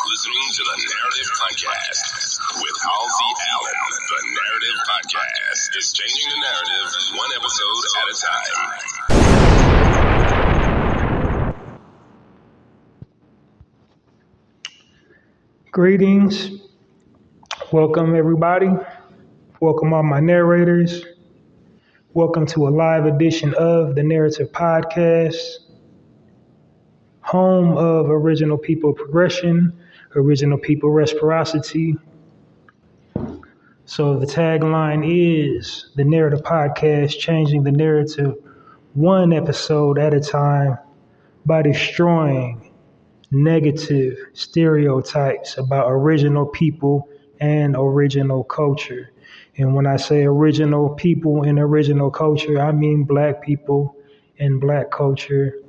listening to the Narrative Podcast with Halsey Allen. The Narrative Podcast is changing the narrative one episode at a time. Greetings. Welcome, everybody. Welcome, all my narrators. Welcome to a live edition of the Narrative Podcast, home of original people progression, original people reciprocity. So the tagline is the Narrative Podcast, changing the narrative one episode at a time by destroying negative stereotypes about original people and original culture. And when I say original people and original culture, I mean Black people and Black culture.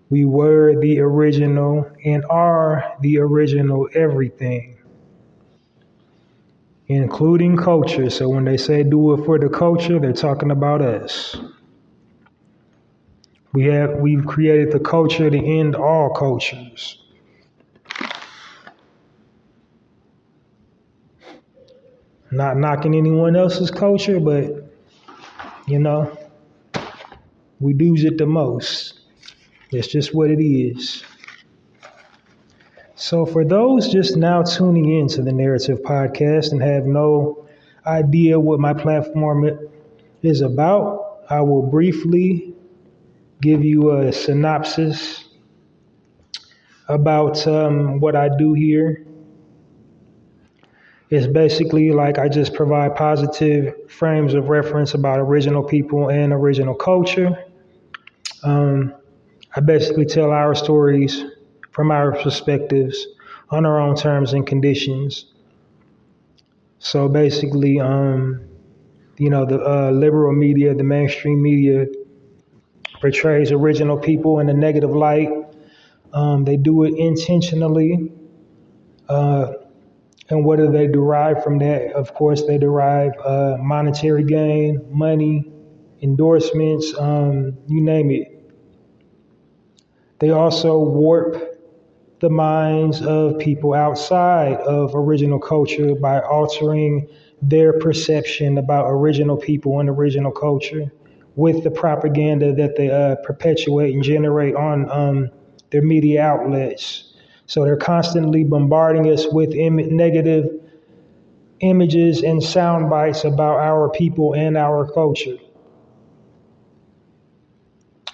We were the original and are the original everything, including culture. So when they say do it for the culture, they're talking about us. We've created the culture to end all cultures. Not knocking anyone else's culture, but we do it the most. It's just what it is. So for those just now tuning into the Narrative Podcast and have no idea what my platform is about, I will briefly give you a synopsis about what I do here. It's basically like I just provide positive frames of reference about original people and original culture. I basically tell our stories from our perspectives on our own terms and conditions. So basically, the liberal media, the mainstream media, portrays original people in a negative light. They do it intentionally. And what do they derive from that? Of course, they derive monetary gain, money, endorsements, you name it. They also warp the minds of people outside of original culture by altering their perception about original people and original culture with the propaganda that they perpetuate and generate on their media outlets. So they're constantly bombarding us with negative images and sound bites about our people and our culture.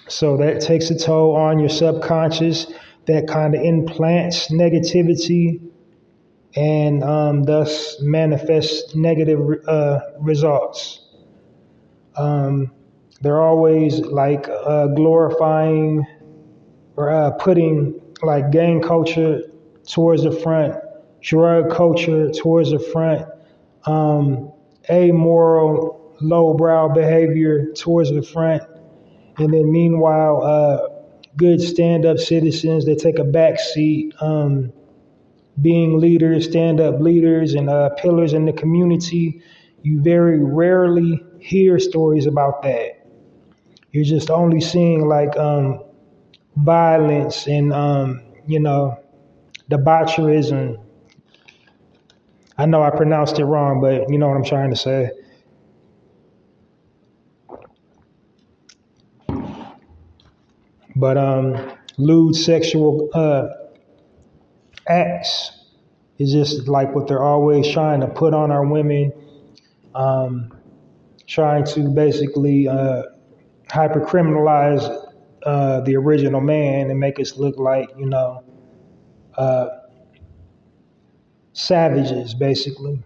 So that takes a toll on your subconscious. That kind of implants negativity and thus manifests negative results. They're always like glorifying or putting like gang culture towards the front, drug culture towards the front, amoral, lowbrow behavior towards the front. And then meanwhile, good stand-up citizens that take a back seat, being leaders, stand-up leaders and pillars in the community. You very rarely hear stories about that. You're just only seeing like violence and, debaucherism. I know I pronounced it wrong, but you know what I'm trying to say. But lewd sexual acts is just like what they're always trying to put on our women, trying to basically hyper-criminalize the original man and make us look like, savages, basically.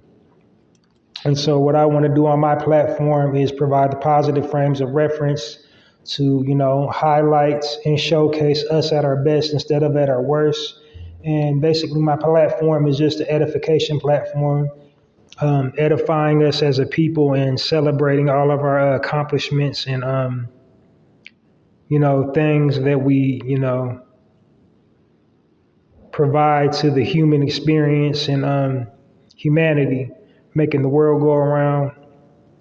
And so what I want to do on my platform is provide the positive frames of reference to, highlight and showcase us at our best instead of at our worst. And basically my platform is just an edification platform, edifying us as a people and celebrating all of our accomplishments and, things that we, provide to the human experience and humanity, making the world go around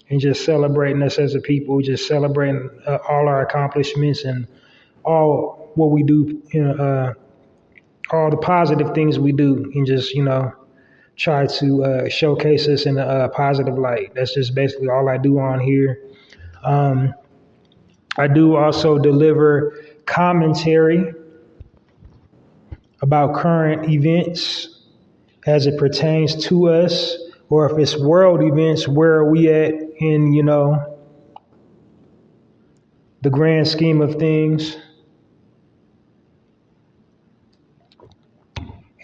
and just celebrating us as a people, just celebrating all our accomplishments and all what we do, all the positive things we do and just, try to showcase us in a positive light. That's just basically all I do on here. Um, I do also deliver commentary about current events as it pertains to us, or if it's world events, where are we at in, the grand scheme of things.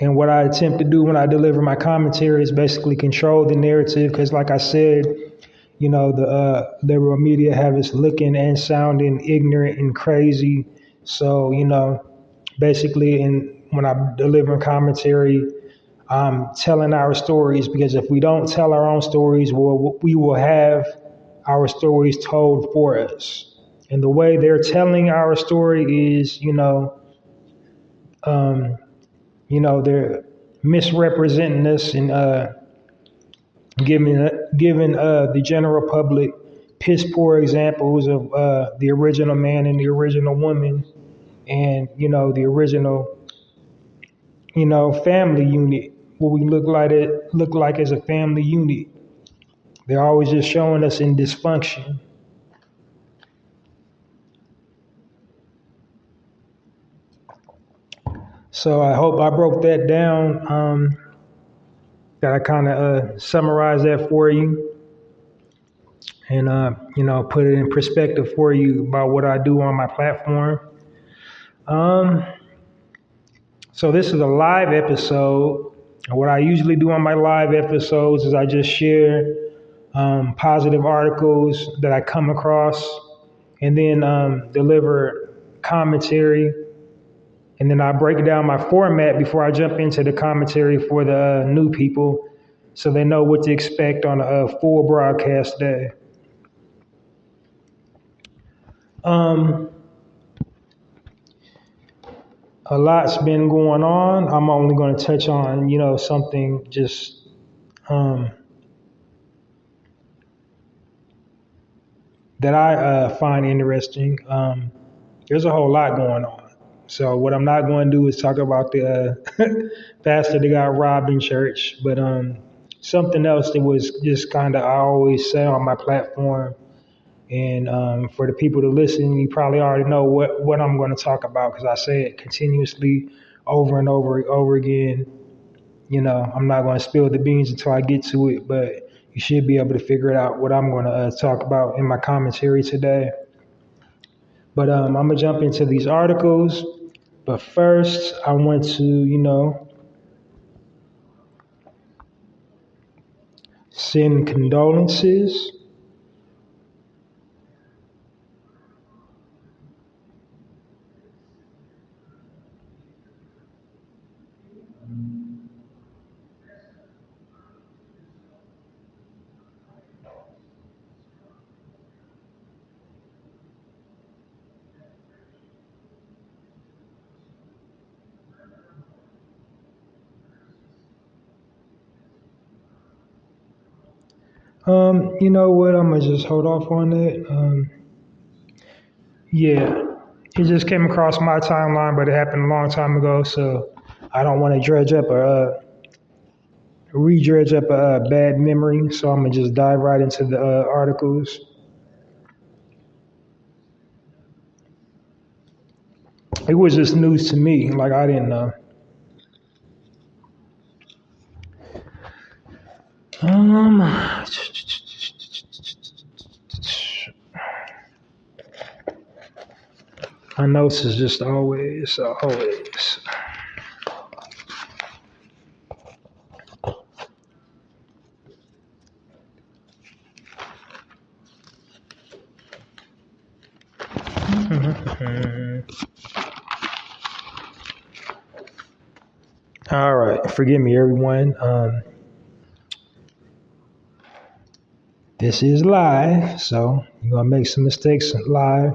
And what I attempt to do when I deliver my commentary is basically control the narrative, because like I said, the liberal media have us looking and sounding ignorant and crazy. So, basically, when I'm delivering commentary, I'm telling our stories, because if we don't tell our own stories, we will have our stories told for us. And the way they're telling our story is, they're misrepresenting us and giving the general public piss poor examples of the original man and the original woman, and the original family unit, what we look like as a family unit. They're always just showing us in dysfunction. So I hope I broke that down. That I kind of summarized that for you, and put it in perspective for you about what I do on my platform. So this is a live episode. What I usually do on my live episodes is I just share positive articles that I come across, and then deliver commentary. And then I break down my format before I jump into the commentary for the new people, so they know what to expect on a full broadcast day. A lot's been going on. I'm only going to touch on, something just that I find interesting. There's a whole lot going on. So what I'm not going to do is talk about the pastor that got robbed in church, but something else that was just kind of, I always say on my platform, and for the people to listen, you probably already know what I'm going to talk about, because I say it continuously over and over again. I'm not going to spill the beans until I get to it, but you should be able to figure it out what I'm going to talk about in my commentary today. But I'm going to jump into these articles. But first, I want to, send condolences. You know what? I'm gonna just hold off on that. Yeah, it just came across my timeline, but it happened a long time ago, so I don't want to re-dredge up a bad memory. So I'm gonna just dive right into the articles. It was just news to me, like I didn't know. Um, my notes is just always. All right, forgive me, everyone. This is live, so you're gonna make some mistakes live.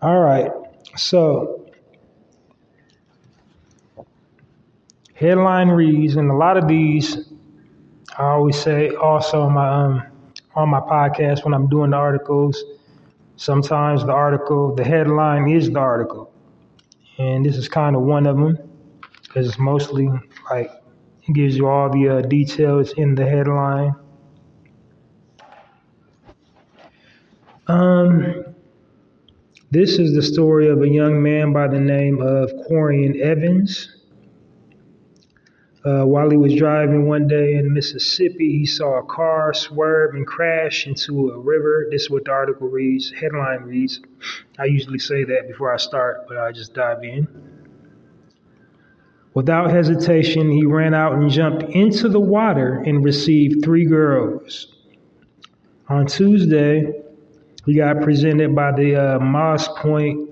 All right, so headline reads, and a lot of these I always say also on my podcast when I'm doing the articles. Sometimes the headline is the article, and this is kind of one of them because it's mostly like it gives you all the details in the headline. This is the story of a young man by the name of Corian Evans. While he was driving one day in Mississippi, he saw a car swerve and crash into a river. This is what the article reads, headline reads. I usually say that before I start, but I just dive in. Without hesitation, he ran out and jumped into the water and received 3 girls. On Tuesday, he got presented by the Moss Point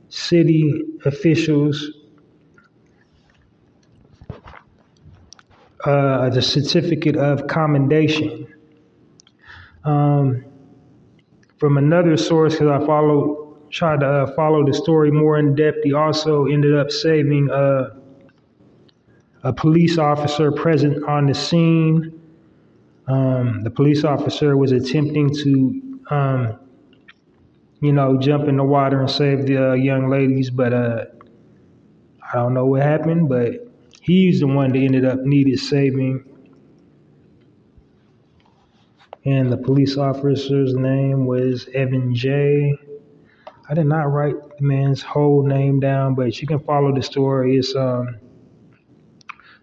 city officials the certificate of commendation. From another source, because I tried to follow the story more in depth, he also ended up saving a police officer present on the scene. The police officer was attempting to, jump in the water and save the young ladies, but I don't know what happened, but he's the one that ended up needed saving. And the police officer's name was Evan J. I did not write the man's whole name down, but you can follow the story. It's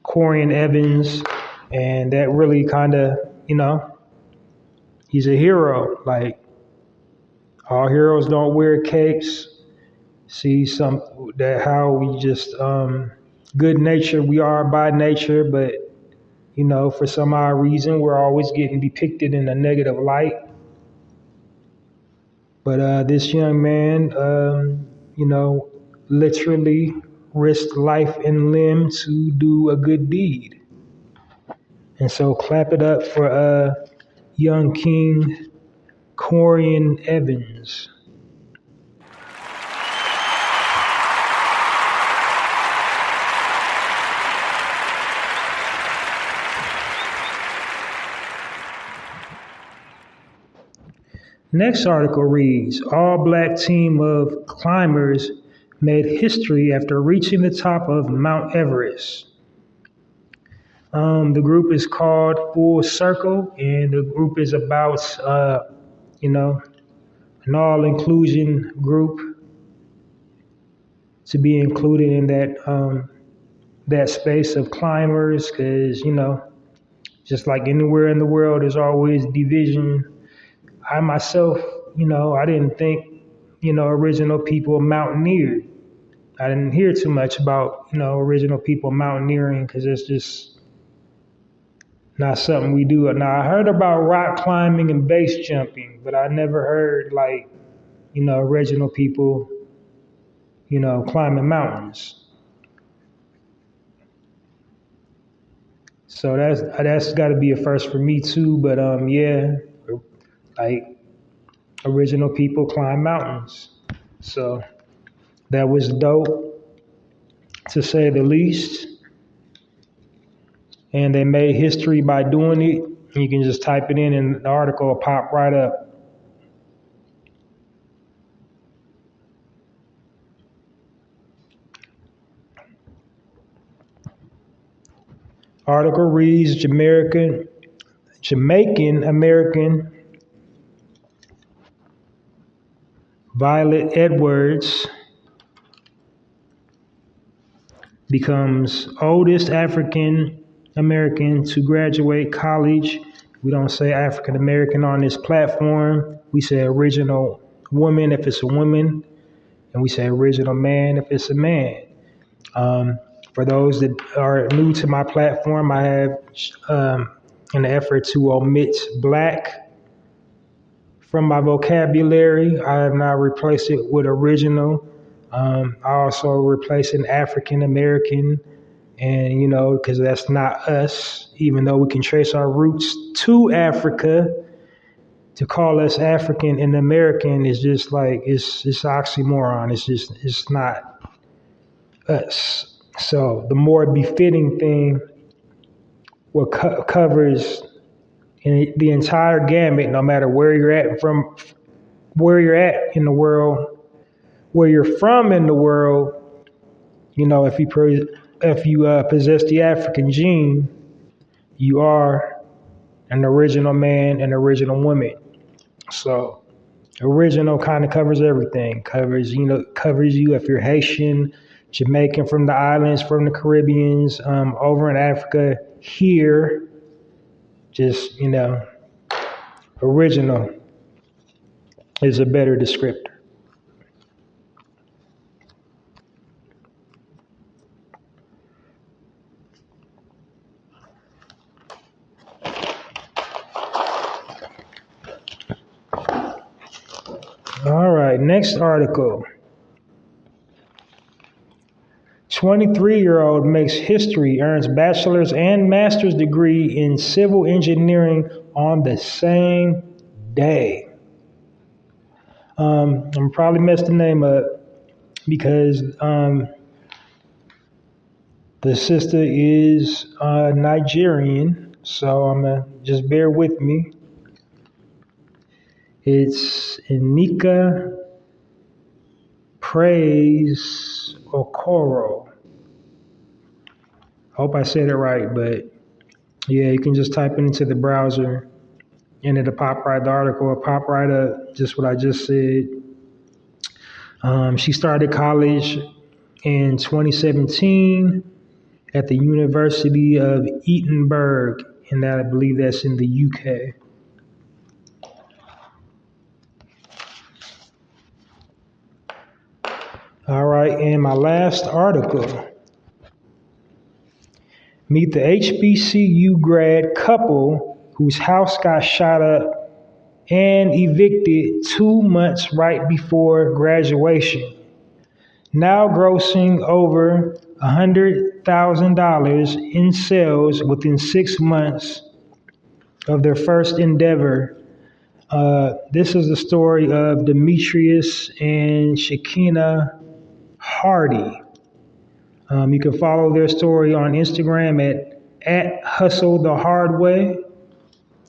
Corian Evans, and that really kind of, he's a hero. Like, all heroes don't wear capes. See how we just good nature we are by nature, but for some odd reason we're always getting depicted in a negative light. But this young man, literally risked life and limb to do a good deed. And so clap it up for young King Corian Evans. Next article reads, all-black team of climbers made history after reaching the top of Mount Everest. The group is called Full Circle, and the group is about, an all-inclusion group to be included in that space of climbers, because, just like anywhere in the world, there's always division. I myself, I didn't think, original people mountaineered. I didn't hear too much about, original people mountaineering because it's just not something we do. Now, I heard about rock climbing and base jumping, but I never heard original people, climbing mountains. So that's got to be a first for me too. But like original people climb mountains. So that was dope, to say the least. And they made history by doing it. You can just type it in and the article will pop right up. Article reads, Jamaican American Violet Edwards becomes oldest African American to graduate college. We don't say African American on this platform. We say original woman if it's a woman, and we say original man if it's a man. For those that are new to my platform, I have an effort to omit black from my vocabulary. I have not replaced it with original. I also replace an African American, and because that's not us, even though we can trace our roots to Africa. To call us African and American is just like it's oxymoron. It's not us. So the more befitting thing, what covers the entire gamut, no matter where you're at in the world, where you're from in the world, if you possess the African gene, you are an original man and original woman. So original kind of covers everything. Covers you if you're Haitian, Jamaican, from the islands, from the Caribbeans, over in Africa. Here, just original is a better descriptor. All right, next article. 23-year-old makes history, earns bachelor's and master's degree in civil engineering on the same day. I'm probably messed the name up because the sister is Nigerian, so I'm gonna just bear with me. It's Inika Praise Okoro. Hope I said it right, but yeah, you can just type it into the browser and it'll pop right, the article will pop right up, just what I just said. She started college in 2017 at the University of Edinburgh, and I believe that's in the UK. All right, and my last article. Meet the HBCU grad couple whose house got shot up and evicted 2 months right before graduation. Now grossing over $100,000 in sales within 6 months of their first endeavor. This is the story of Demetrius and Shakina Hardy. You can follow their story on Instagram at Hustle the Hard Way.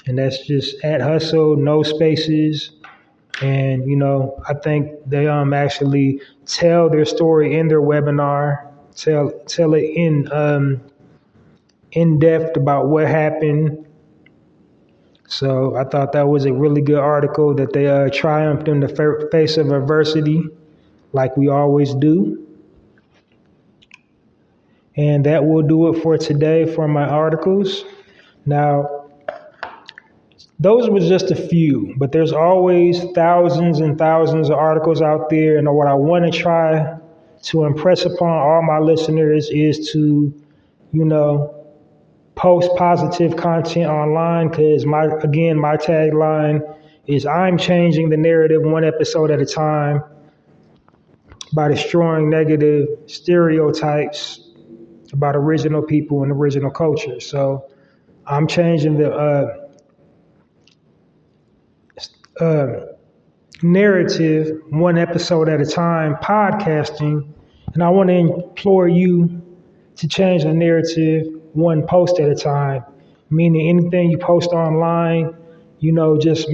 And that's just at Hustle, no spaces. And, I think they actually tell their story in their webinar, tell it in depth about what happened. So I thought that was a really good article, that they triumphed in the face of adversity, like we always do. And that will do it for today for my articles. Now, those were just a few, but there's always thousands and thousands of articles out there. And what I want to try to impress upon all my listeners is to, post positive content online, because my tagline is I'm changing the narrative one episode at a time by destroying negative stereotypes about original people and original culture. So I'm changing the narrative one episode at a time, podcasting, and I want to implore you to change the narrative one post at a time, meaning anything you post online, just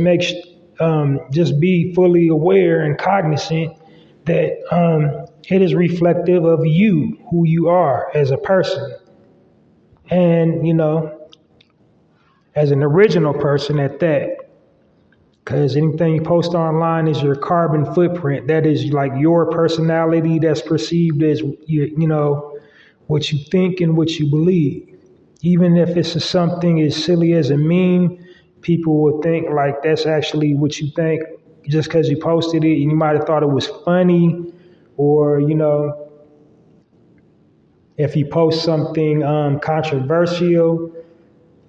just be fully aware and cognizant that it is reflective of you, who you are as a person. And, as an original person at that. Because anything you post online is your carbon footprint. That is like your personality that's perceived as, what you think and what you believe. Even if it's something as silly as a meme, people will think like that's actually what you think just because you posted it, and you might have thought it was funny. Or, if you post something controversial,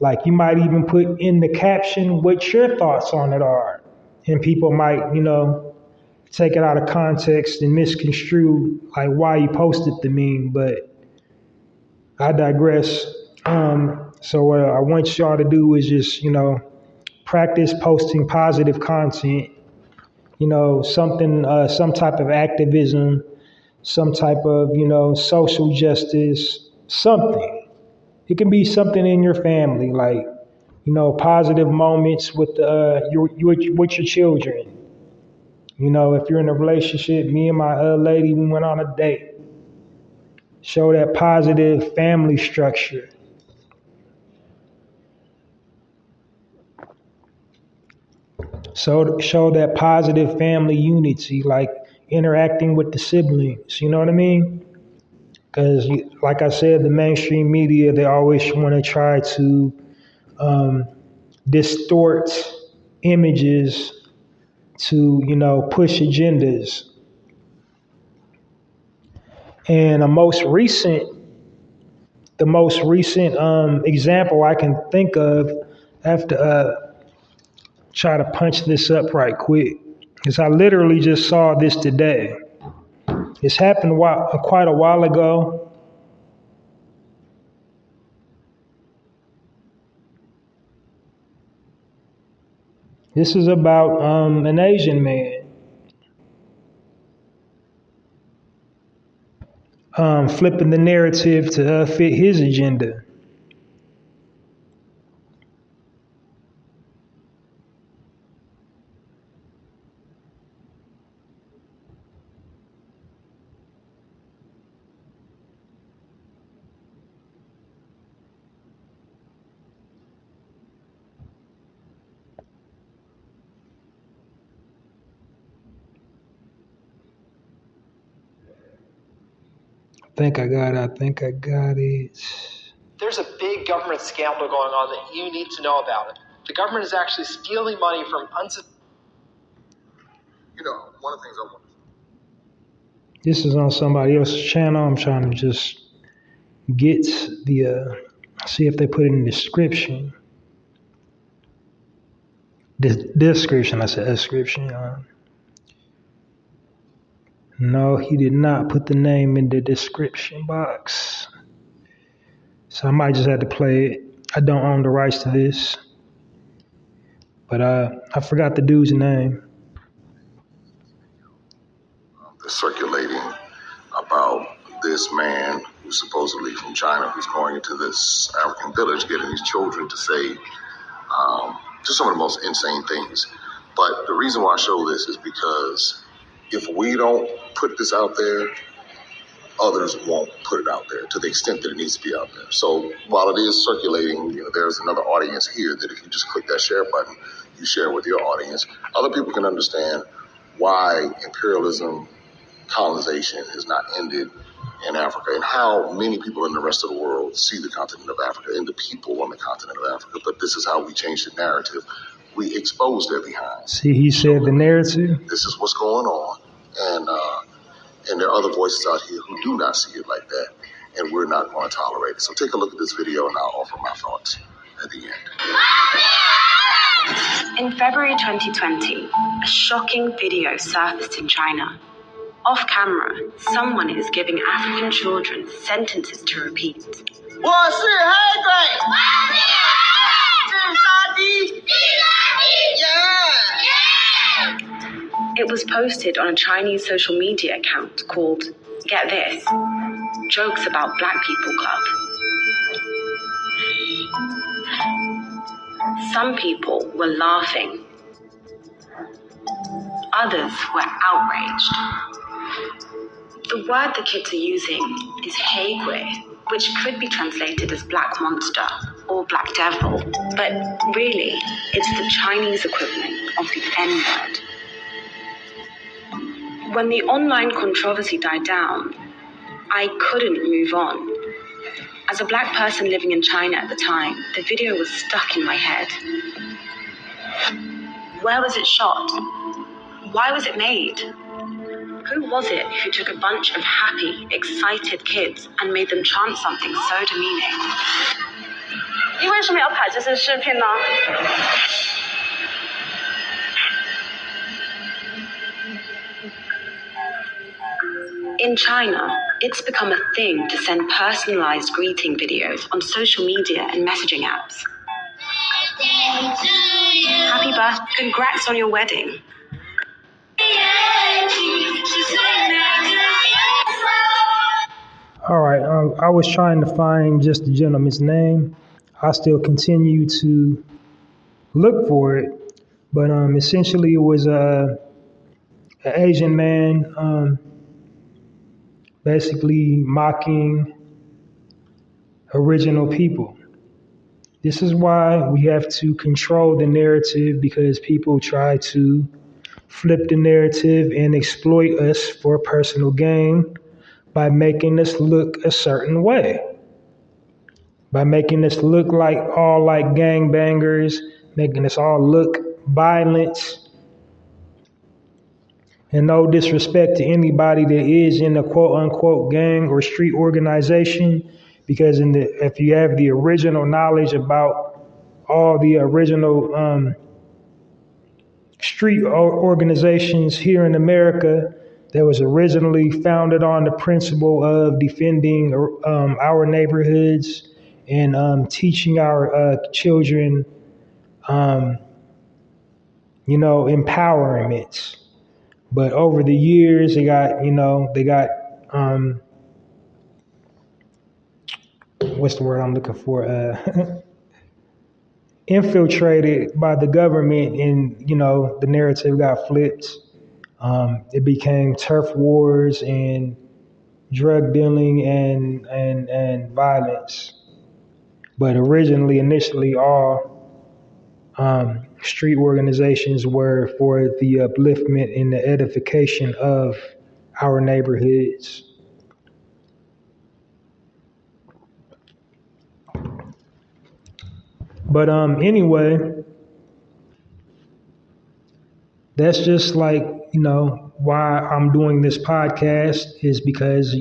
like you might even put in the caption what your thoughts on it are. And people might, take it out of context and misconstrue like why you posted the meme. But I digress. So what I want y'all to do is just, practice posting positive content, something, some type of activism, some type of, social justice, something. It can be something in your family, like, positive moments with with your children, You know, if you're in a relationship, me and my lady, we went on a date. Show that positive family structure. So show that positive family unity, like interacting with the siblings. You know what I mean? Because, like I said, the mainstream media, they always want to try to distort images to, push agendas. And the most recent example I can think of, I have to try to punch this up right quick, because I literally just saw this today. It's happened quite a while ago. This is about an Asian man flipping the narrative to fit his agenda. I think I got it. There's a big government scandal going on that you need to know about it. The government is actually stealing money from one of the things I want. This is on somebody else's channel. I'm trying to just get see if they put it in the description. Description, I said description. No, he did not put the name in the description box. So I might just have to play it. I don't own the rights to this. But I forgot the dude's name. They're circulating about this man who's supposedly from China who's going into this African village, getting these children to say just some of the most insane things. But the reason why I show this is because if we don't put this out there, others won't put it out there to the extent that it needs to be out there. So while it is circulating, there's another audience here that if you just click that share button, you share with your audience. Other people can understand why imperialism, colonization has not ended in Africa, and how many people in the rest of the world see the continent of Africa and the people on the continent of Africa. But this is how we change the narrative. We expose their behinds. See, he said the narrative. This is what's going on, and there are other voices out here who do not see it like that, and we're not going to tolerate it. So take a look at this video, and I'll offer my thoughts at the end. In February 2020, a shocking video surfaced in China. Off camera, someone is giving African children sentences to repeat. It was posted on a Chinese social media account called, get this, Jokes About Black People Club. Some people were laughing. Others were outraged. The word the kids are using is Haigui, which could be translated as black monster or black devil, but really, it's the Chinese equivalent of the N-word. When the online controversy died down, I couldn't move on. As a black person living in China at the time, the video was stuck in my head. Where was it shot? Why was it made? Who was it who took a bunch of happy, excited kids and made them chant something so demeaning? 你为什么要拍这些视频呢? In China, it's become a thing to send personalized greeting videos on social media and messaging apps. Happy birthday, congrats on your wedding. All right, I was trying to find just the gentleman's name. I still continue to look for it, but essentially it was a an Asian man basically mocking original people. This is why we have to control the narrative, because people try to flip the narrative and exploit us for personal gain by making us look a certain way, by making us look like all like gangbangers, making us all look violent. And no disrespect to anybody that is in a quote unquote gang or street organization, because if you have the original knowledge about all the original street organizations here in America that was originally founded on the principle of defending our neighborhoods and teaching our children, empowerment. But over the years, they got what's the word I'm looking for? Infiltrated by the government, and the narrative got flipped. It became turf wars and drug dealing and violence. But initially, all street organizations were for the upliftment and the edification of our neighborhoods. But anyway, that's just like, why I'm doing this podcast, is because,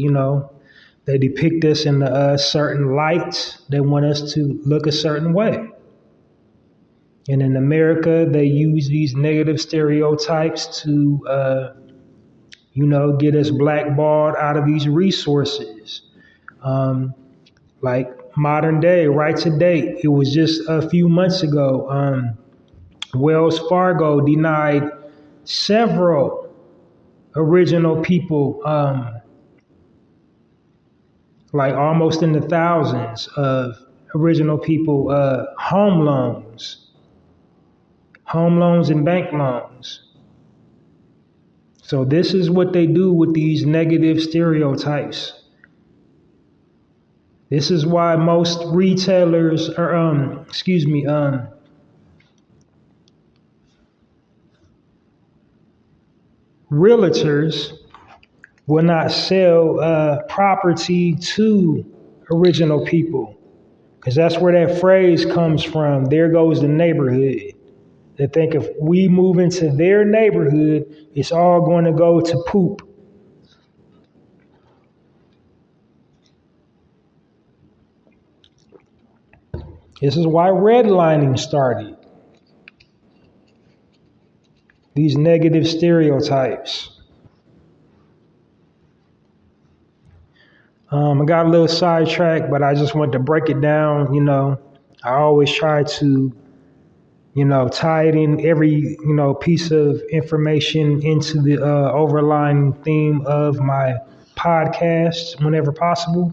they depict us in a certain light. They want us to look a certain way. And in America, they use these negative stereotypes to, get us blackballed out of these resources. Like modern day, right to date, it was just a few months ago, Wells Fargo denied several original people, like almost in the thousands of original people, home loans and bank loans. So this is what they do with these negative stereotypes. This is why most retailers are, realtors will not sell property to original people, because that's where that phrase comes from. There goes the neighborhood. They think if we move into their neighborhood, it's all going to go to poop. This is why redlining started. These negative stereotypes. I got a little sidetracked, but I just wanted to break it down. I always try to, tie it in every, piece of information into the overlying theme of my podcast whenever possible.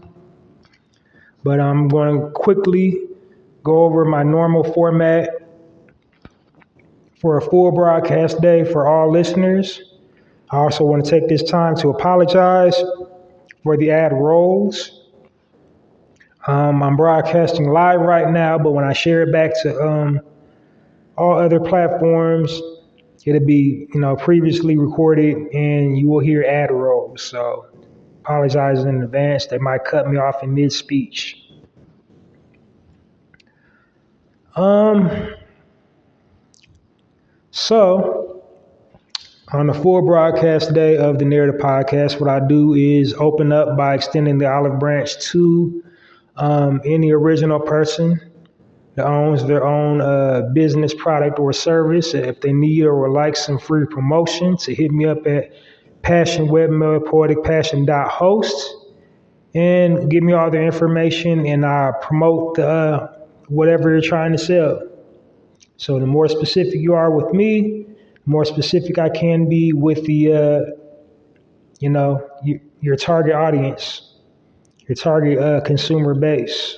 But I'm going to quickly go over my normal format for a full broadcast day for all listeners. I also want to take this time to apologize for the ad rolls. I'm broadcasting live right now, but when I share it back to all other platforms, it'll be previously recorded, and you will hear ad rolls. So apologize in advance. They might cut me off in mid-speech. So on the full broadcast day of the Narrative Podcast, what I do is open up by extending the olive branch to any original person that owns their own business, product, or service. If they need or would like some free promotion, to hit me up at passionwebmailpoeticpassion.host and give me all the information, and I promote whatever you're trying to sell. So the more specific you are with me, the more specific I can be with the, your target audience, your target consumer base.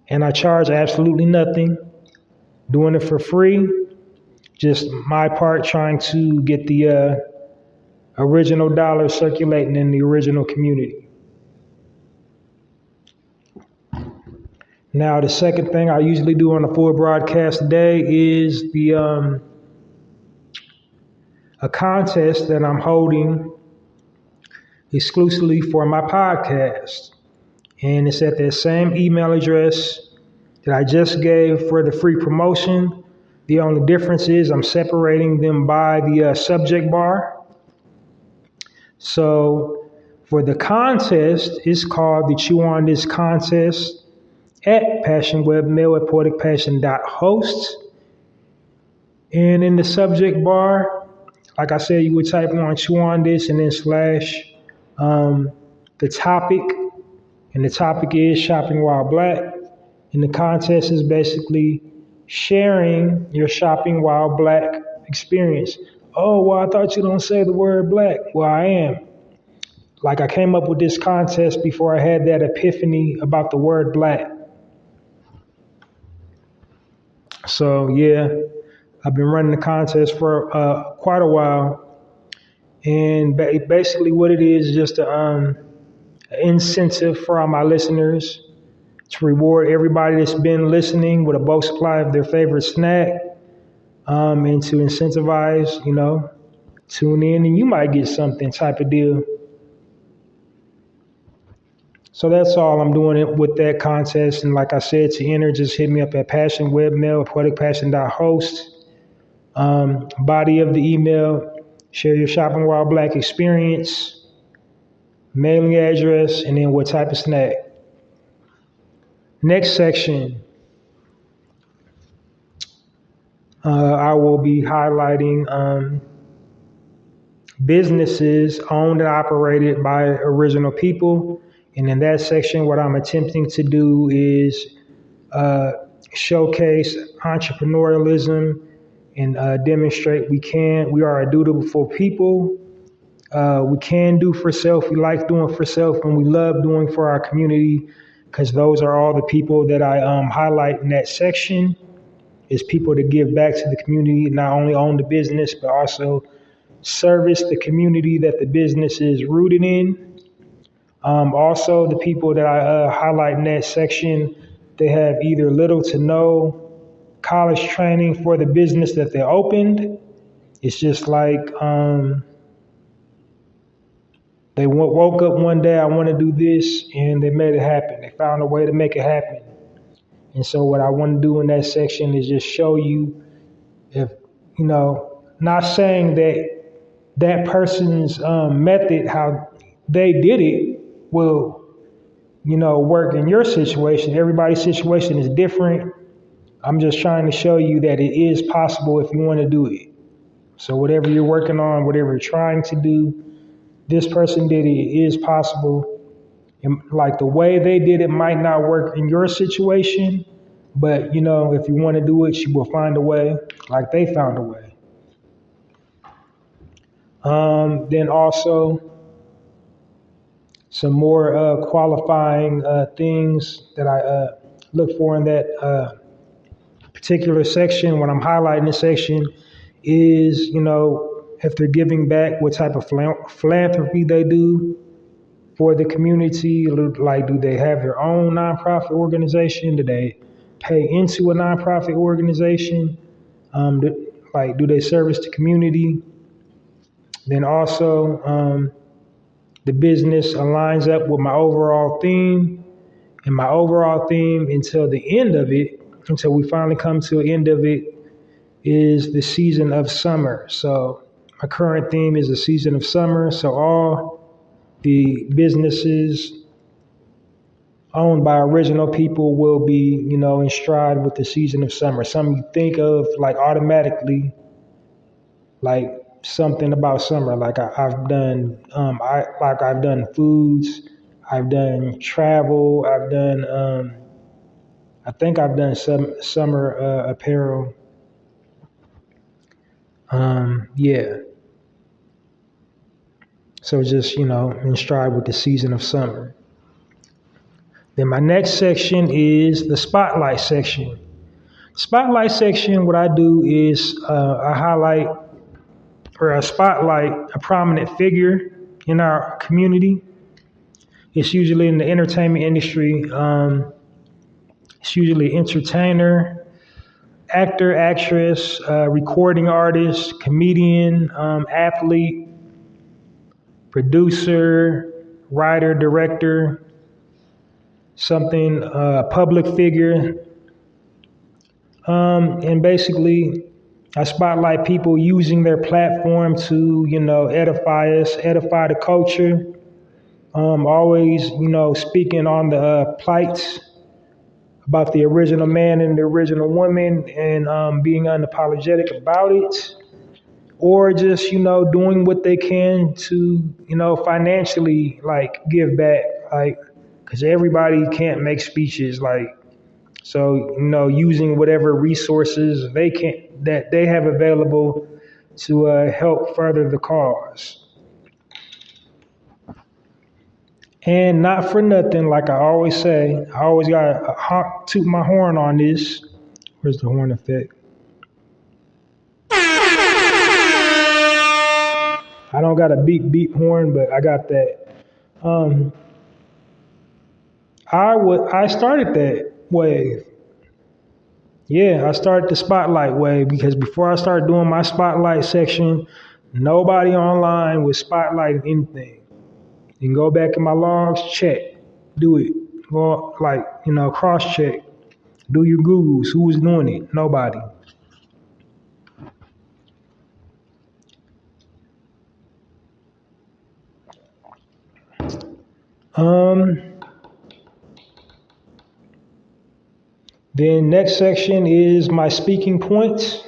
And I charge absolutely nothing, doing it for free. just my part trying to get the original dollar circulating in the original community. Now, the second thing I usually do on a full broadcast today is a contest that I'm holding exclusively for my podcast. And it's at that same email address that I just gave for the free promotion. The only difference is I'm separating them by the subject bar. So for the contest, it's called the Chew On This Contest at passionwebmail@poeticpassion.host. And in the subject bar, like I said, you would type on Chew On This and then slash the topic. And the topic is shopping while black. And the contest is basically sharing your shopping while black experience. Oh, well, I thought you don't say the word black. Well, I am. Like, I came up with this contest before I had that epiphany about the word black. So, yeah, I've been running the contest for quite a while. And basically what it is just an incentive for all my listeners to reward everybody that's been listening with a bulk supply of their favorite snack, and to incentivize, tune in and you might get something type of deal. So that's all I'm doing with that contest. And like I said, to enter, just hit me up at passionwebmail@poeticpassion.host. Body of the email, share your shopping while black experience, mailing address, and then what type of snack. Next section, I will be highlighting businesses owned and operated by original people. And in that section, what I'm attempting to do is showcase entrepreneurialism and demonstrate we are a dutiful people. We can do for self. We like doing for self, and we love doing for our community, because those are all the people that I highlight in that section, is people that give back to the community, not only own the business, but also service the community that the business is rooted in. Also, the people that I highlight in that section, they have either little to no college training for the business that they opened. It's just like they woke up one day, I want to do this, and they made it happen. They found a way to make it happen. And so what I want to do in that section is just show you, if, not saying that person's method, how they did it, will, work in your situation. Everybody's situation is different. I'm just trying to show you that it is possible if you want to do it. So whatever you're working on, whatever you're trying to do, this person did it, it is possible. And like the way they did it might not work in your situation, but if you want to do it, you will find a way, like they found a way. Then also some more qualifying things that I look for in that particular section. When I'm highlighting this section is, if they're giving back, what type of philanthropy they do for the community. Like, do they have their own nonprofit organization? Do they pay into a nonprofit organization? Do they service the community? Then also, the business aligns up with my overall theme. And my overall theme until the end of it, until we finally come to the end of it, is the season of summer. So my current theme is the season of summer. So all the businesses owned by original people will be, in stride with the season of summer. Some you think of like automatically, like something about summer. Like I've done, I've done foods, I've done travel, I've done, I think I've done some summer apparel. Yeah. So just, in stride with the season of summer. Then my next section is the spotlight section. Spotlight section, what I do is I highlight or I spotlight a prominent figure in our community. It's usually in the entertainment industry. It's usually entertainer, actor, actress, recording artist, comedian, athlete, producer, writer, director, something, public figure. And basically, I spotlight people using their platform to, edify us, edify the culture. Always, speaking on the plights about the original man and the original woman and being unapologetic about it. Or just, doing what they can to, financially, give back, because everybody can't make speeches, so, using whatever resources that they have available to help further the cause. And not for nothing, like I always say, I always got to toot my horn on this. Where's the horn effect? I don't got a beep beep horn, but I got that. I started that wave. Yeah, I started the spotlight wave because before I started doing my spotlight section, nobody online was spotlighting anything. You can go back in my logs, check, do it. Go cross check. Do your Googles. Who was doing it? Nobody. Then next section is my speaking points,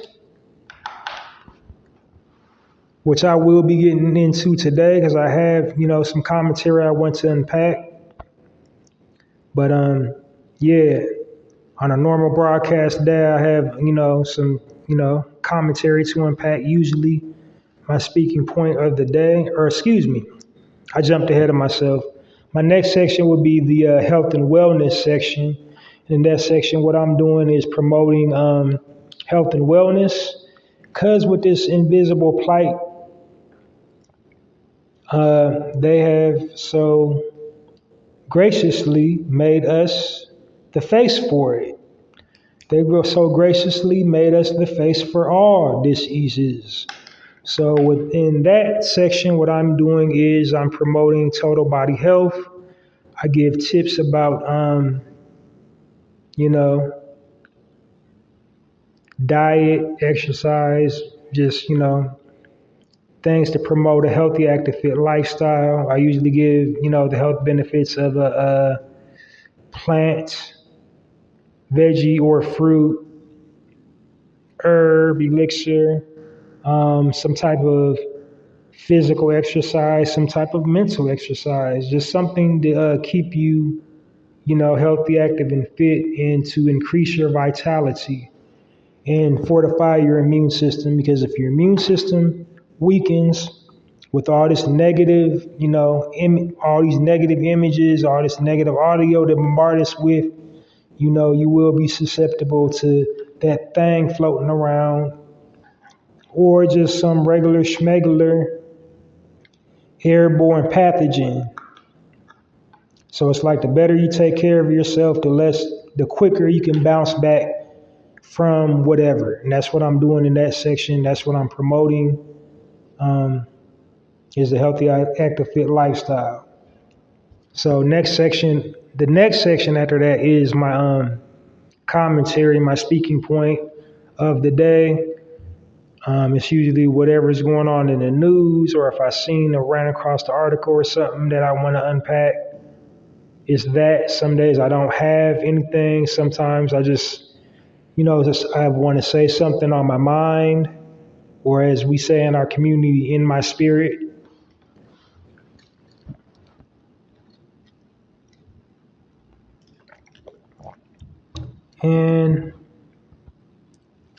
which I will be getting into today because I have, some commentary I want to unpack. But yeah, on a normal broadcast day, I have, some, commentary to unpack. Usually my speaking point of the day, or excuse me, I jumped ahead of myself. My next section would be the health and wellness section. In that section, what I'm doing is promoting health and wellness, because with this invisible plight, they have so graciously made us the face for it. They so graciously made us the face for all diseases. So within that section, what I'm doing is I'm promoting total body health. I give tips about, diet, exercise, just, things to promote a healthy, active, fit lifestyle. I usually give, the health benefits of a plant, veggie or fruit, herb, elixir, some type of physical exercise, some type of mental exercise, just something to keep you, healthy, active, and fit, and to increase your vitality and fortify your immune system. Because if your immune system weakens with all this negative, all these negative images, all this negative audio to bombard us with, you will be susceptible to that thing floating around, or just some regular schmegular airborne pathogen. So it's like the better you take care of yourself, the quicker you can bounce back from whatever. And that's what I'm doing in that section. That's what I'm promoting, is a healthy, active, fit lifestyle. So the next section after that is my commentary, my speaking point of the day. It's usually whatever's going on in the news, or if I seen or ran across the article or something that I want to unpack. It's that. Some days I don't have anything. Sometimes I just, I want to say something on my mind, or as we say in our community, in my spirit. And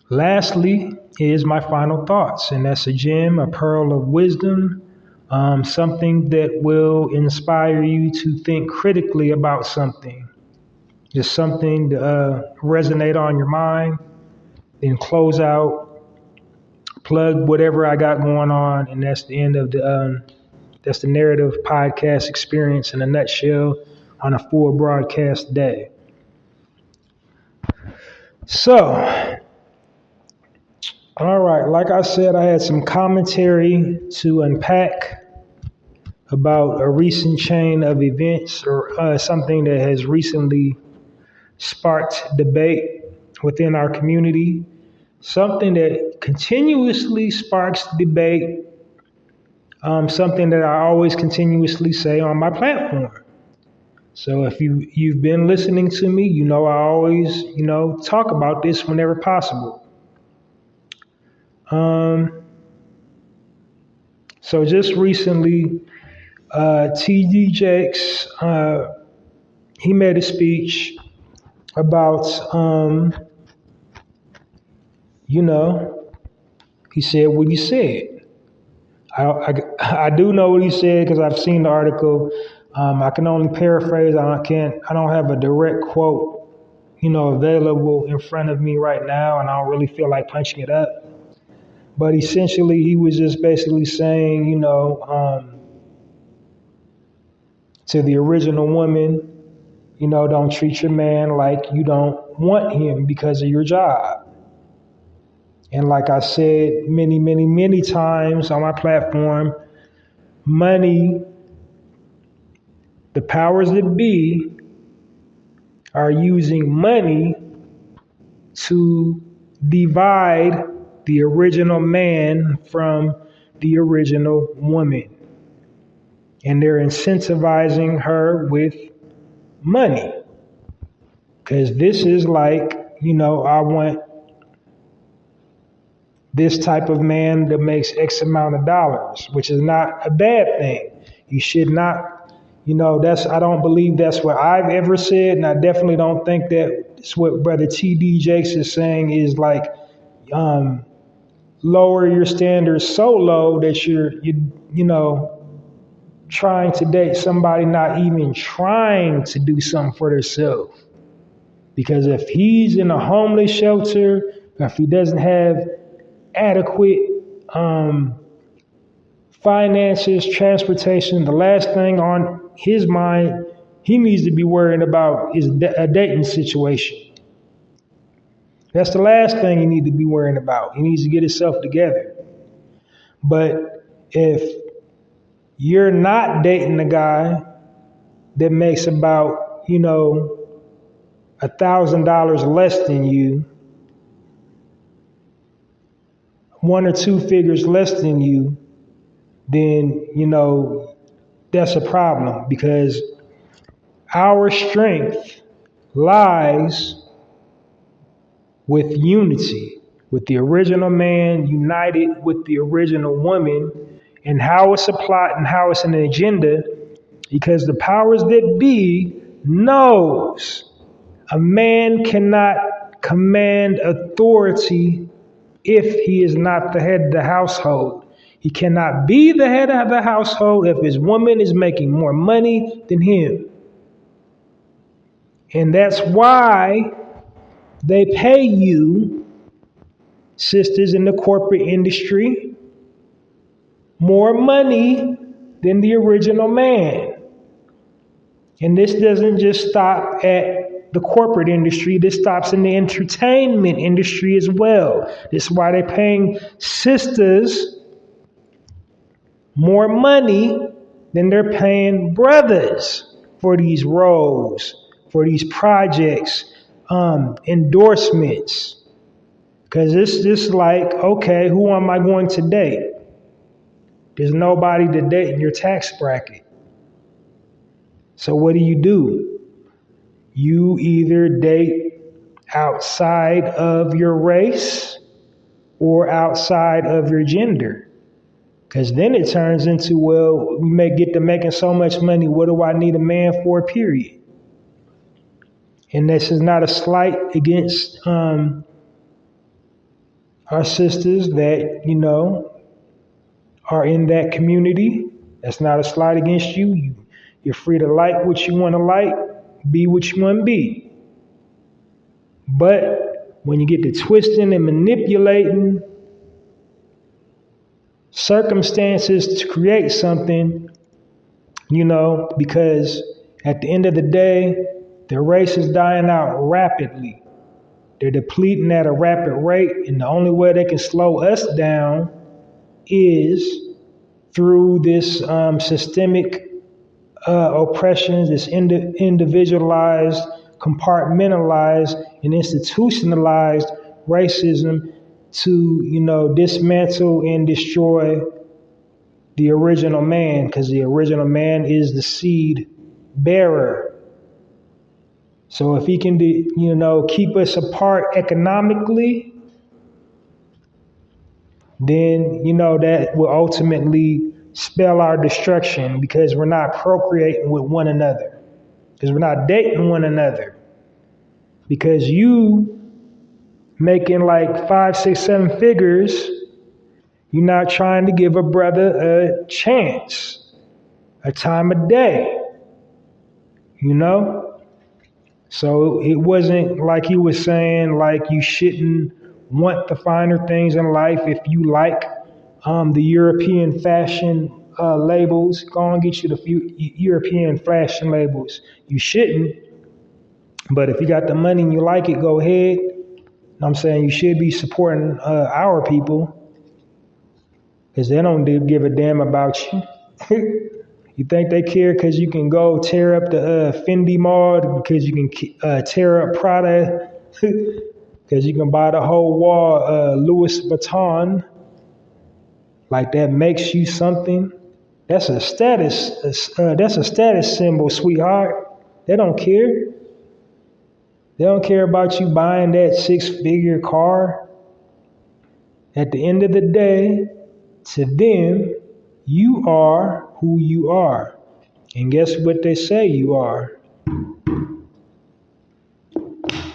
lastly is my final thoughts, and that's a gem, a pearl of wisdom, something that will inspire you to think critically about something, just something to resonate on your mind. then close out, plug whatever I got going on, and that's the end of that's the narrative podcast experience in a nutshell on a full broadcast day. So, all right, like I said, I had some commentary to unpack about a recent chain of events or something that has recently sparked debate within our community, something that continuously sparks debate, something that I always continuously say on my platform. So if you've been listening to me, you know I always, talk about this whenever possible. So just recently, TD Jakes, he made a speech about, he said what he said. I do know what he said because I've seen the article. I can only paraphrase. I don't have a direct quote, available in front of me right now, and I don't really feel like punching it up. But essentially, he was just basically saying, to the original woman, don't treat your man like you don't want him because of your job. And like I said many, many, many times on my platform, money, the powers that be, are using money to divide the original man from the original woman. And they're incentivizing her with money. Because this is like, I want this type of man that makes X amount of dollars, which is not a bad thing. You should not, I don't believe that's what I've ever said, and I definitely don't think that's what Brother T.D. Jakes is saying is like, lower your standards so low that you're trying to date somebody not even trying to do something for themselves. Because if he's in a homeless shelter, or if he doesn't have adequate finances, transportation, the last thing on his mind he needs to be worrying about is a dating situation. That's the last thing he needs to be worrying about. He needs to get himself together. But if you're not dating a guy that makes about, $1,000 less than you, one or two figures less than you, then, that's a problem, because our strength lies with unity, with the original man united with the original woman, and how it's a plot and how it's an agenda, because the powers that be knows a man cannot command authority if he is not the head of the household. He cannot be the head of the household if his woman is making more money than him. And that's why they pay you, sisters in the corporate industry, more money than the original man. And this doesn't just stop at the corporate industry. This stops in the entertainment industry as well. This is why they're paying sisters more money than they're paying brothers for these roles, for these projects, endorsements. Because it's just like, okay, who am I going to date? There's nobody to date in your tax bracket. So what do? You either date outside of your race or outside of your gender. Because then it turns into, well, we may get to making so much money, what do I need a man for, period? And this is not a slight against our sisters that, are in that community. That's not a slight against you. You're free to like what you want to like, be what you want to be. But when you get to twisting and manipulating circumstances to create something, because at the end of the day, the race is dying out rapidly. They're depleting at a rapid rate, and the only way they can slow us down is through this systemic oppression, this individualized, compartmentalized, and institutionalized racism to, dismantle and destroy the original man, because the original man is the seed bearer. So if he can, keep us apart economically, then, that will ultimately spell our destruction, because we're not procreating with one another, because we're not dating one another, because you making like 5, 6, 7 figures, you're not trying to give a brother a chance, a time of day, So it wasn't like he was saying like you shouldn't want the finer things in life. If you like the European fashion labels, go and get you the few European fashion labels. You shouldn't, but if you got the money and you like it, go ahead. I'm saying you should be supporting our people, because they don't give a damn about you. You think they care because you can go tear up the Fendi Mall, because you can tear up Prada, because you can buy the whole wall Louis Vuitton, like that makes you something? That's a status. That's a status symbol, sweetheart. They don't care. They don't care about you buying that 6-figure car. At the end of the day, to them, you are who you are. And guess what they say you are?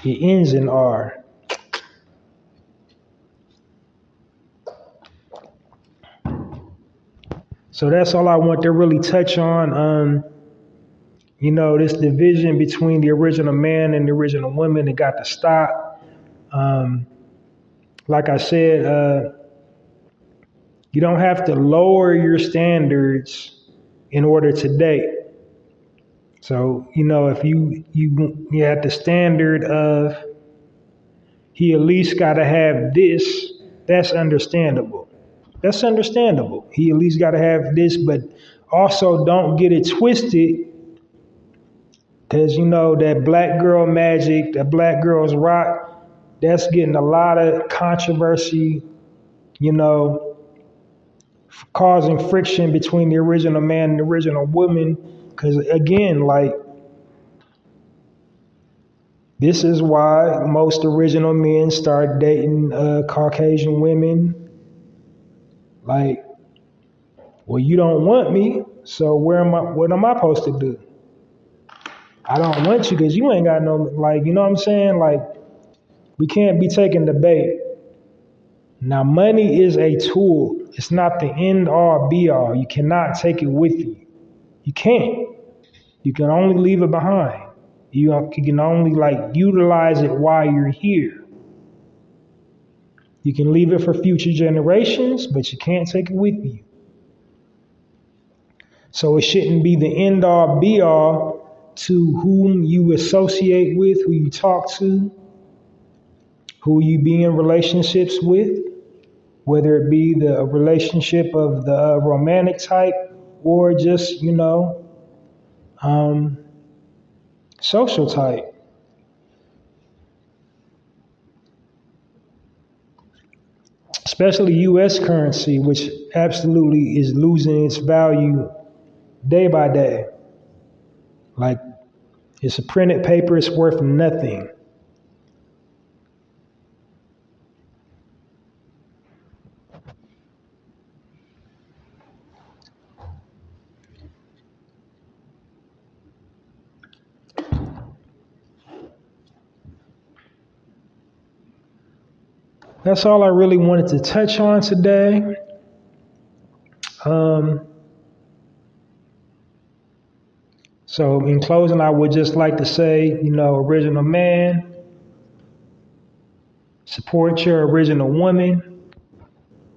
It ends in R. So that's all I want to really touch on. This division between the original man and the original woman, it got to stop. Like I said, you don't have to lower your standards in order to date. So, if you have the standard of he at least got to have this, that's understandable. That's understandable. He at least got to have this, but also don't get it twisted, because, that black girl magic, that black girl's rock, that's getting a lot of controversy, causing friction between the original man and the original woman. Because again, like, this is why most original men start dating Caucasian women. Like, well, you don't want me, so what am I supposed to do? I don't want you because you ain't got no, like, you know what I'm saying? Like, we can't be taking the bait. Now, money is a tool. It's not the end all be all. You cannot take it with you. You can't. You can only leave it behind. You can only utilize it while you're here. You can leave it for future generations, but you can't take it with you. So it shouldn't be the end all be all to whom you associate with, who you talk to, who you be in relationships with, whether it be the relationship of the romantic type or just, social type. Especially U.S. currency, which absolutely is losing its value day by day. Like, it's a printed paper, it's worth nothing. That's all I really wanted to touch on today. So in closing, I would just like to say, original man, Support your original woman.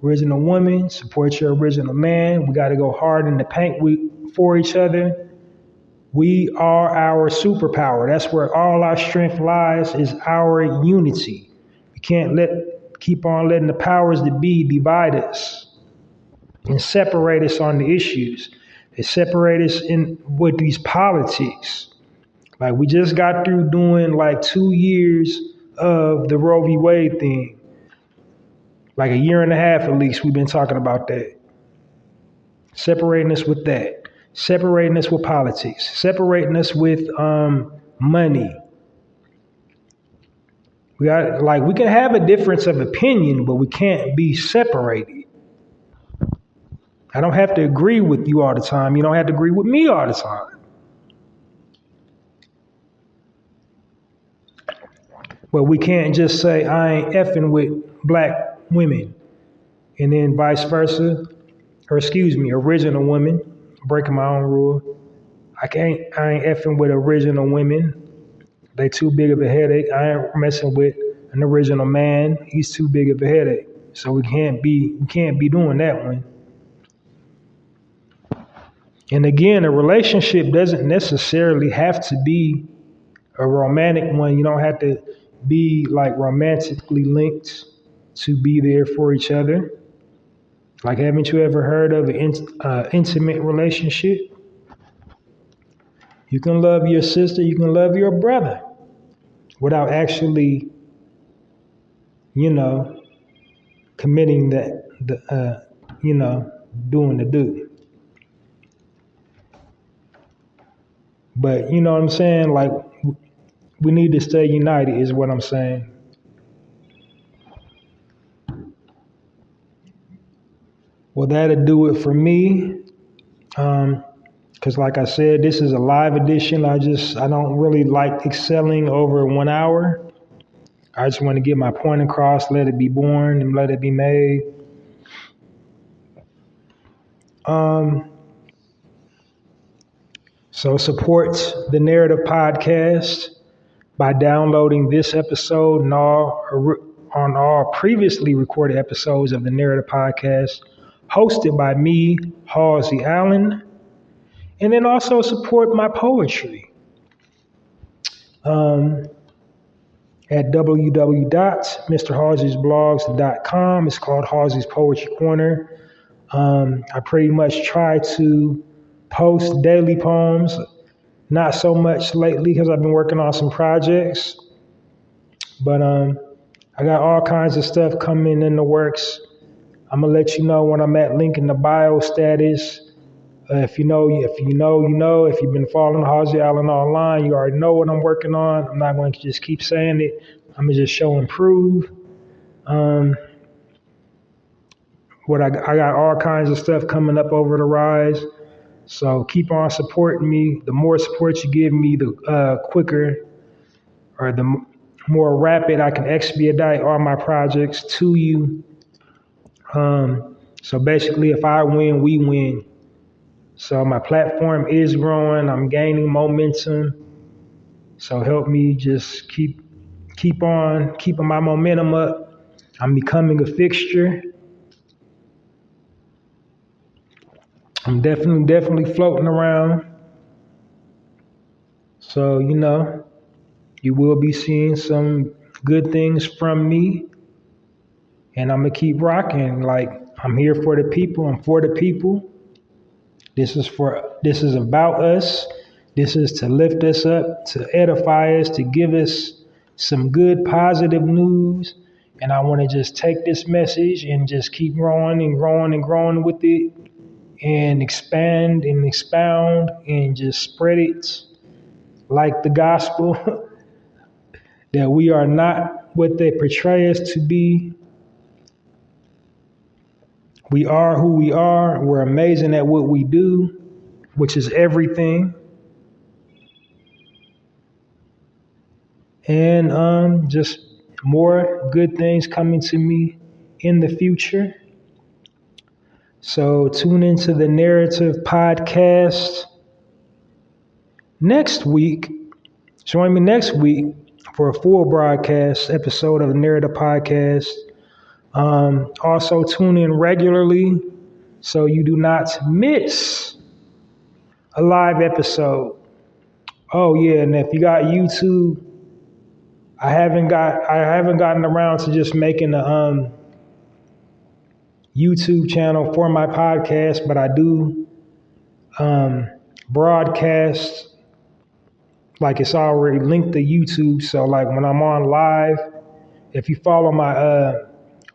Original woman, support your original man. We got to go hard in the paint for each other. We are our superpower. That's where all our strength lies, is our unity. We can't keep on letting the powers that be divide us and separate us on the issues. They separate us with these politics. Like, we just got through doing like 2 years of the Roe v. Wade thing. Like a year and a half at least, we've been talking about that. Separating us with that. Separating us with politics. Separating us with money. We can have a difference of opinion, but we can't be separated. I don't have to agree with you all the time. You don't have to agree with me all the time. But we can't just say, I ain't effing with black women, and then vice versa, original women, breaking my own rule. I ain't effing with original women. They too big of a headache. I ain't messing with an original man. He's too big of a headache. So we can't be doing that one. And again, a relationship doesn't necessarily have to be a romantic one. You don't have to be like romantically linked to be there for each other. Like, haven't you ever heard of an intimate relationship? You can love your sister, you can love your brother without actually, committing doing the do. But you know what I'm saying? Like, we need to stay united is what I'm saying. Well, that'll do it for me. Because like I said, this is a live edition. I don't really like excelling over 1 hour. I just want to get my point across, let it be born and let it be made. So support the Narrative Podcast by downloading this episode and on all previously recorded episodes of the Narrative Podcast, hosted by me, Halsey Allen. And then also support my poetry at www.mrhalseysblogs.com. It's called Halsey's Poetry Corner. I pretty much try to post daily poems, not so much lately because I've been working on some projects. But I got all kinds of stuff coming in the works. I'm going to let you know when I'm at link in the bio status. If you know, if you've been following Halsey Allen online, you already know what I'm working on. I'm not going to just keep saying it. I'm going to just show and prove. I got all kinds of stuff coming up over the rise. So keep on supporting me. The more support you give me, the quicker or the more rapid I can expedite all my projects to you. So basically, if I win, we win. So my platform is growing. I'm gaining momentum. So help me just keep on keeping my momentum up. I'm becoming a fixture. I'm definitely floating around. So, you will be seeing some good things from me. And I'm going to keep rocking. Like, I'm here for the people. I'm for the people. This is about us. This is to lift us up, to edify us, to give us some good positive news. And I want to just take this message and just keep growing and growing and growing with it, and expand and expound and just spread it like the gospel that we are not what they portray us to be. We are who we are. We're amazing at what we do, which is everything. And just more good things coming to me in the future. So tune into the Narrative Podcast next week. Join me next week for a full broadcast episode of the Narrative Podcast. Also, tune in regularly so you do not miss a live episode. Oh yeah, and if you got YouTube, I haven't gotten around to just making a YouTube channel for my podcast, but I do broadcast, like it's already linked to YouTube. So like when I'm on live, if you follow my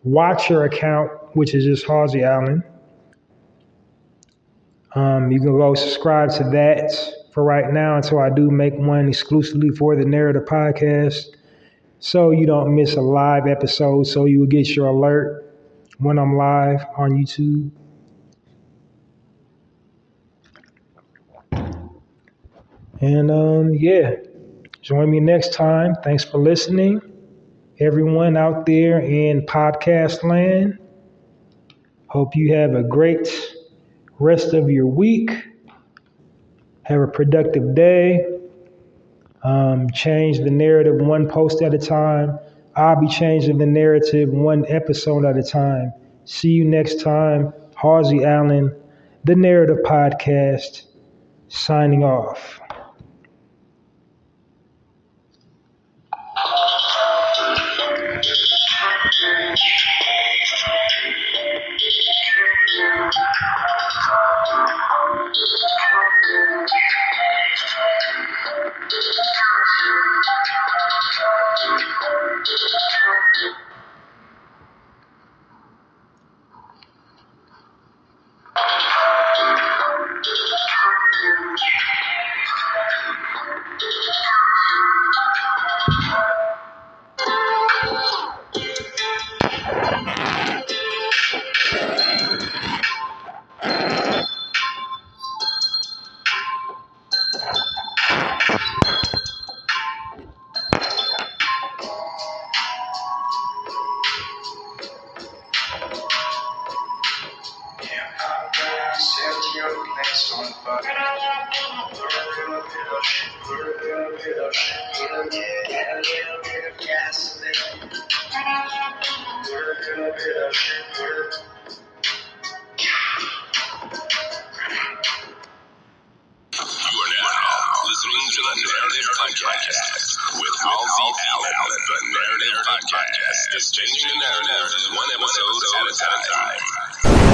Watcher account, which is just Halsey Allen, you can go subscribe to that for right now until I do make one exclusively for the Narrative Podcast, so you don't miss a live episode, so you will get your alert when I'm live on YouTube. And yeah, join me next time. Thanks for listening, everyone out there in podcast land. Hope you have a great rest of your week. Have a productive day. Change the narrative one post at a time. I'll be changing the narrative one episode at a time. See you next time. Halsey Allen, the Narrative Podcast, signing off. Listening to the Narrative Podcast with Halsey Allen. The Narrative Podcast is changing the narrative one episode at a time.